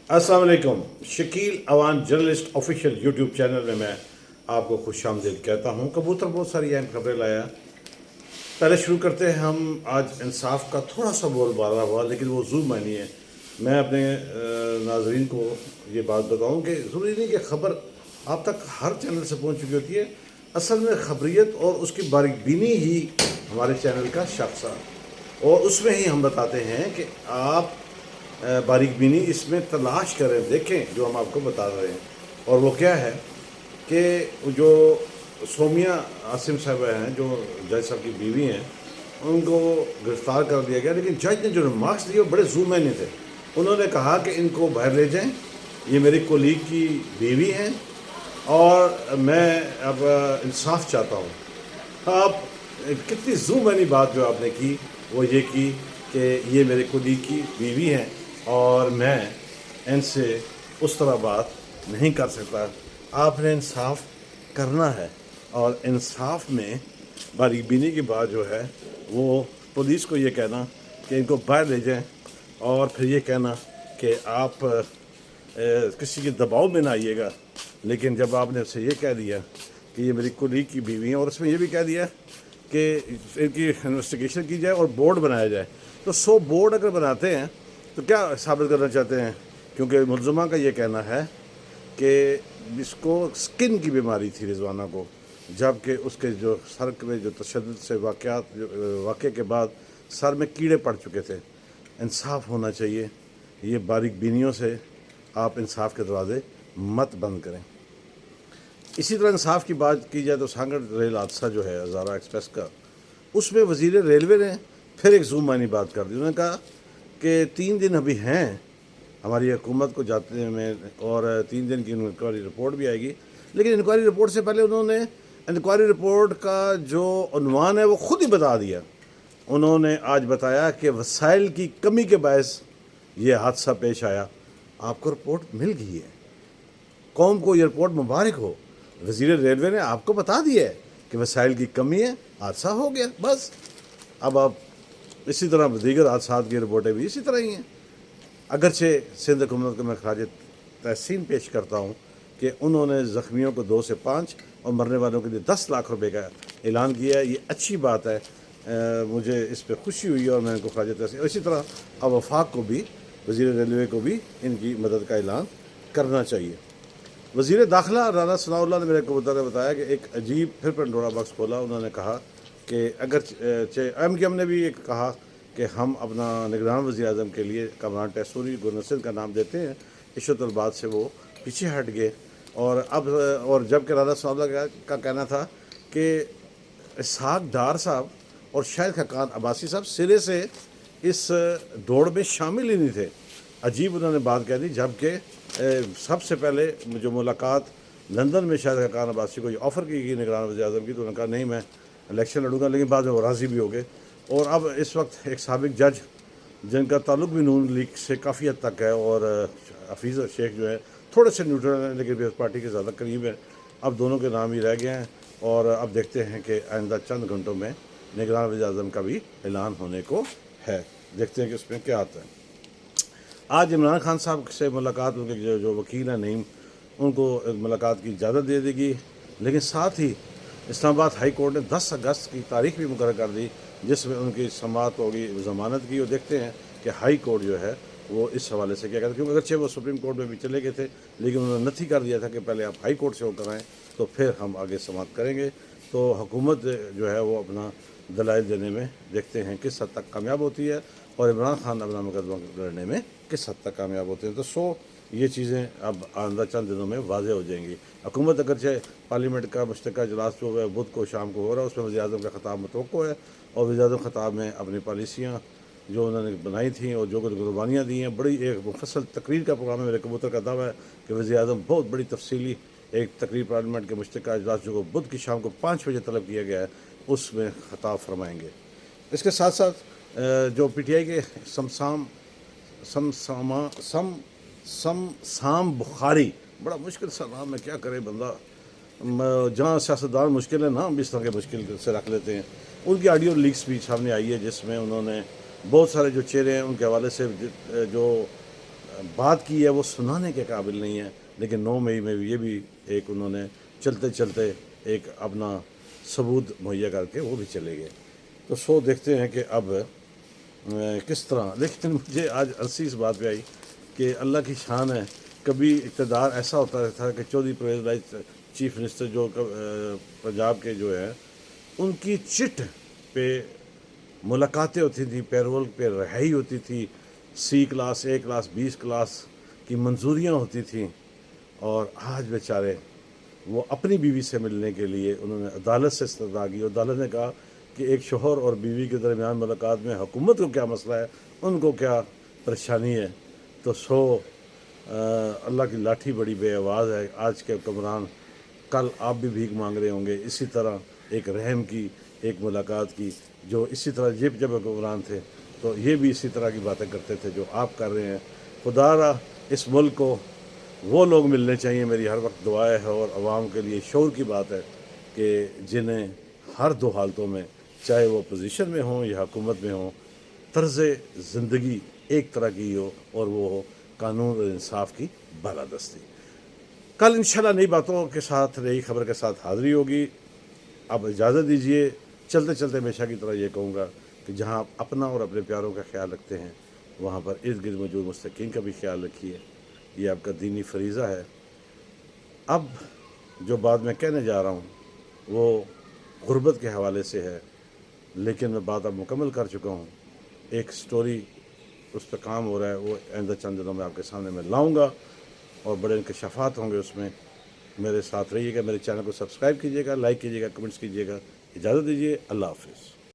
अस्सलाम वालेकुम। Shakeel Awan journalist official YouTube channel में मैं आपको खुश आमदीद कहता हूँ। कबूतर बहुत सारी अहम खबरें लाया। पहले शुरू करते हैं हम आज इंसाफ का थोड़ा सा बोलबाला हुआ, लेकिन वो ज़रूर मानी है। मैं अपने नाजरीन को ये बात बताऊँ कि ज़रूरी नहीं कि ख़बर आप तक हर चैनल से पहुँच चुकी होती है। असल में खबरियत और उसकी बारीकबीनी ही हमारे चैनल का शख्सा, और उसमें ही हम बताते हैं कि आप बारीकबीनी इसमें तलाश करें, देखें जो हम आपको बता रहे हैं। और वो क्या है कि जो सोमिया आसिम साहब हैं, जो जज साहब की बीवी हैं, उनको गिरफ़्तार कर लिया गया, लेकिन जज ने जो रिमार्क्स दिए वो बड़े ज़ूमैनी थे। उन्होंने कहा कि इनको बाहर ले जाएं, ये मेरी कोलीग की बीवी हैं और मैं अब इंसाफ चाहता हूँ। आप कितनी ज़ूमैनी बात जो आपने की वो ये की कि ये मेरे कोलीग की बीवी हैं और मैं इनसे उस तरह बात नहीं कर सकता। आपने इंसाफ करना है, और इंसाफ में बारीकबीनी की बात जो है वो पुलिस को ये कहना कि इनको बाहर ले जाएं, और फिर ये कहना कि आप किसी के दबाव में ना आइएगा। लेकिन जब आपने उससे ये कह दिया कि ये मेरी कुलीग की बीवी है, और उसमें ये भी कह दिया कि इनकी इन्वेस्टिगेशन की जाए और बोर्ड बनाया जाए, तो 100 बोर्ड अगर बनाते हैं तो क्या साबित करना चाहते हैं? क्योंकि मुलज़मा का ये कहना है कि इसको स्किन की बीमारी थी रिजवाना को, जबकि उसके जो सर में जो तशद्दुद से वाक़े के बाद सर में कीड़े पड़ चुके थे। इंसाफ होना चाहिए। ये बारीकबीनियों से आप इंसाफ के दरवाज़े मत बंद करें। इसी तरह इंसाफ की बात की जाए तो सांगड़ रेल हादसा जो है हज़ारा एक्सप्रेस का, उसमें वज़ीर रेलवे ने फिर एक ज़ूमानी बात कर दी। उन्होंने कहा कि 3 दिन अभी हैं हमारी हुकूमत को जाते में, और 3 दिन की इंक्वायरी रिपोर्ट भी आएगी। लेकिन इंक्वायरी रिपोर्ट से पहले उन्होंने इंक्वायरी रिपोर्ट का जो उन्वान है वो ख़ुद ही बता दिया। उन्होंने आज बताया कि वसाइल की कमी के बायस ये हादसा पेश आया। आपको रिपोर्ट मिल गई है, कौम को ये रिपोर्ट मुबारक हो। वज़ीर रेलवे ने आपको बता दिया है कि वसाइल की कमी है, हादसा हो गया, बस। अब आप इसी तरह दीगर हादसा की रिपोर्टें भी इसी तरह ही हैं। अगरचे सिंध हुकूमत को मैं खराज तहसीन पेश करता हूँ कि उन्होंने ज़ख्मियों को 2 से 5 और मरने वालों के लिए 10 लाख रुपए का ऐलान किया है। ये अच्छी बात है, मुझे इस पर खुशी हुई और मैं इनको खराज तहसीन। इसी तरह अब वफाक को भी, वज़ीर रेलवे को भी इनकी मदद का ऐलान करना चाहिए। वज़ीर दाखिला राना सनाउल्लाह ने मेरे कबूतर ने बताया कि एक अजीब फिर पंडोरा बॉक्स खोला। उन्होंने कहा कि अगर MQM ने भी एक कहा कि हम अपना निगरान वज़ीर-ए-आज़म के लिए कमरान टैसूरी गुरनसिर का नाम देते हैं। इश्शतुल बाद से वो पीछे हट गए, और जबकि राना सनाउल्लाह का कहना था कि इसहाक डार साहब और शाहिद खकान अब्बासी साहब सिरे से इस दौड़ में शामिल ही नहीं थे। अजीब उन्होंने बात कह दी, जबकि सबसे पहले जो मुलाकात लंदन में शाहिद खकान अब्बासी को ये ऑफ़र की गई निगरान वज़ीर-ए-आज़म की, तो उन्होंने कहा नहीं मैं इलेक्शन लड़ूंगा, लेकिन बाद में वो राज़ी भी हो गए। और अब इस वक्त एक साबिक जज जिनका ताल्लुक भी नून लीग से काफ़ी हद तक है, और हफीज़ शेख जो है थोड़े से न्यूट्रल हैं लेकिन पीपल्स पार्टी के ज़्यादा करीब हैं, अब दोनों के नाम ही रह गए हैं। और अब देखते हैं कि आइंदा चंद घंटों में निगरान वज़ीर-ए-आज़म का भी ऐलान होने को है। देखते हैं कि उसमें क्या आता है। आज इमरान खान साहब से मुलाकात, उनके जो वकील हैं नईम, उनको मुलाकात की इजाज़त दे देगी, लेकिन साथ ही इस्लामाबाद हाई कोर्ट ने 10 अगस्त की तारीख भी मुकर्रर कर दी जिसमें उनकी समाअत होगी, ज़मानत की। और देखते हैं कि हाई कोर्ट जो है वो इस हवाले से क्या कहता है, क्योंकि अगरचे वो सुप्रीम कोर्ट में भी चले गए थे, लेकिन उन्होंने नथी कर दिया था कि पहले आप हाई कोर्ट से होकर आएँ तो फिर हम आगे समाअत करेंगे। तो हुकूमत जो है वो अपना दलाइल देने में देखते हैं किस हद तक कामयाब होती है, और इमरान खान अपना मुकदमा लड़ने में किस हद तक कामयाब होते हैं। तो ये चीज़ें अब आइंदा चंद दिनों में वाज़ेह हो जाएंगी। हुकूमत अगरचे पार्लियामेंट का मुश्तरका इजलास जो है बुध को शाम को हो रहा है, उसमें वज़ीर-ए-आज़म का ख़ताब मुतवक्को है, और वज़ीर-ए-आज़म ख़ताब में अपनी पॉलिसियाँ जो उन्होंने बनाई थी और जो कुर्बानियाँ दी हैं, बड़ी एक मुफस्सल तकरीर का प्रोग्राम है। मेरे कबूतर का दावा है कि वज़ीर-ए-आज़म बहुत बड़ी तफसीली एक तकरीर पार्लियामेंट के मुश्तरका इजलास जो बुध की शाम को 5 बजे तलब किया गया है, उसमें ख़ताब फरमाएँगे। इसके साथ साथ जो PTI के समसाम बुखारी, बड़ा मुश्किल सा नाम है, क्या करे बंदा, जहाँ सियासतदान मुश्किल है नाम भी इस तरह के मुश्किल से रख लेते हैं। उनकी ऑडियो लीक्स भी सामने आई है जिसमें उन्होंने बहुत सारे जो चेहरे हैं उनके हवाले से जो بات کی ہے وہ سنانے کے قابل نہیں ہے، لیکن 9 مئی میں یہ بھی ایک انہوں نے چلتے چلتے ایک اپنا ثبوت مہیا کر کے وہ بھی چلے گئے۔ تو سو دیکھتے ہیں کہ اب کس طرح، لیکن مجھے آج ہنسی اس بات پہ آئی کہ اللہ کی شان ہے، کبھی اقتدار ایسا ہوتا تھا کہ چودھری پرویز لائی چیف منسٹر جو پنجاب کے جو ہے، ان کی چٹ پہ ملاقاتیں ہوتی تھیں، پیرول پہ رہائی ہوتی تھی، سی کلاس، اے کلاس، 20 کلاس کی منظوریاں ہوتی تھیں، اور آج بیچارے وہ اپنی بیوی سے ملنے کے لیے انہوں نے عدالت سے استدعا کی، اور عدالت نے کہا کہ ایک شوہر اور بیوی کے درمیان ملاقات میں حکومت کو کیا مسئلہ ہے، ان کو کیا پریشانی ہے۔ تو اللہ کی لاٹھی بڑی بے آواز ہے، آج کے حکمران کل آپ بھی بھیک مانگ رہے ہوں گے، اسی طرح ایک رحم کی، ایک ملاقات کی، جو اسی طرح جب حکمران تھے تو یہ بھی اسی طرح کی باتیں کرتے تھے جو آپ کر رہے ہیں۔ خدا را اس ملک کو وہ لوگ ملنے چاہیے، میری ہر وقت دعا ہے، اور عوام کے لیے شعور کی بات ہے کہ جنہیں ہر 2 حالتوں میں، چاہے وہ اپوزیشن میں ہوں یا حکومت میں ہوں، طرز زندگی ایک طرح کی ہو، اور وہ ہو قانون اور انصاف کی بالادستی۔ کل انشاءاللہ نئی باتوں کے ساتھ، نئی خبر کے ساتھ حاضری ہوگی۔ اب اجازت دیجیے، چلتے چلتے ہمیشہ کی طرح یہ کہوں گا کہ جہاں آپ اپنا اور اپنے پیاروں کا خیال رکھتے ہیں، وہاں پر ارد گرد موجود مستحقین کا بھی خیال رکھیے، یہ آپ کا دینی فریضہ ہے۔ اب جو بات میں کہنے جا رہا ہوں وہ غربت کے حوالے سے ہے، لیکن میں بات اب مکمل کر چکا ہوں۔ ایک سٹوری اس پہ کام ہو رہا ہے، وہ آئندہ چند دنوں میں آپ کے سامنے میں لاؤں گا، اور بڑے انکشافات ہوں گے اس میں۔ میرے ساتھ رہیے گا، میرے چینل کو سبسکرائب کیجیے گا، لائک کیجیے گا، کمنٹس کیجیے گا۔ اجازت دیجیے، اللہ حافظ۔